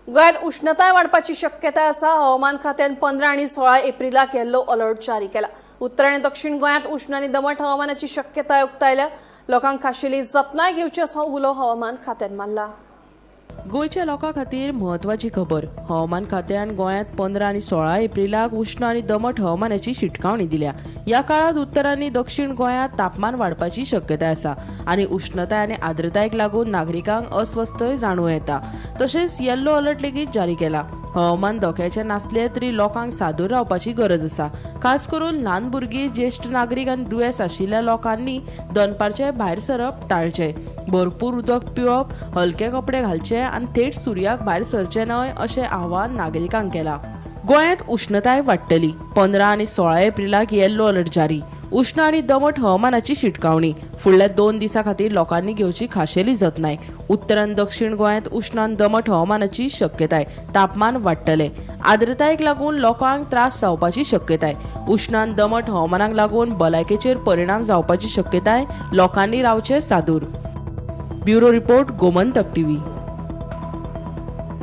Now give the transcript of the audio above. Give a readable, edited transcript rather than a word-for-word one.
गोंयांत उष्णताय वाडपाची शक्यताय आसा। हवामान खात्यान 15 आनी 16 एप्रिलाक येल्लो अलर्ट जारी केला। उत्तर आनी दक्षिण गोंयांत उष्ण आनी दमट हवामानाची शक्यताय उक्तायल्या। लोकांक खाशेली जतनाय घेवची असो उलो हवामान खात्यान मारला। गोयच्या लोकां खातीर म्हत्वाची खबर। हवामान खात्यान गोंयांत 15 आनी 16 एप्रिलाक उष्ण आनी दमट हवामानाची शिटकावणी दिल्या। ह्या काळात उत्तर आनी दक्षिण गोंयांत तापमान वाडपाची शक्यताय आसा आनी उष्णताय आनी आर्द्रतायेक लागून नागरिकांक अस्वस्थय जाणूं येता। तशेंच येल्लो अलर्ट लेगीत जारी केला। हवामान धोक्याचे नासले तरी लोकांक सादूर रावपाची गरज आसा। खास करून ल्हान भुरगीं, ज्येष्ठ नागरीक आनी दुयेंस आशिल्ल्या लोकांनी दनपारचे भायर सरप टाळचें। भरपूर उदक पिवप, हलके कपडे घालचे आनी थेट सुर्याक भायर सरचे न्हय अशें आवाहन नागरिकांक केलां। गोंयांत उष्णताय वाडटली। 15 आनी 16 एप्रिलाक येल्लो अलर्ट जारी। उष्ण आनी दमट हवामानाची शिटकावणी। फुडल्या 2 दिसां खातीर लोकांनी घेवची खाशेली जतनाय। उत्तर आनी दक्षिण गोंयांत उष्ण आनी दमट हवामानाची शक्यताय। तापमान वाडटले। आर्द्रतायेक लागून लोकांक त्रास जावपाची शक्यताय। उष्ण आनी दमट हवामानाक लागून भलायकेचेर परिणाम जावपाची शक्यताय। लोकांनी रावचे सादूर। Bureau report, Gomantak TV.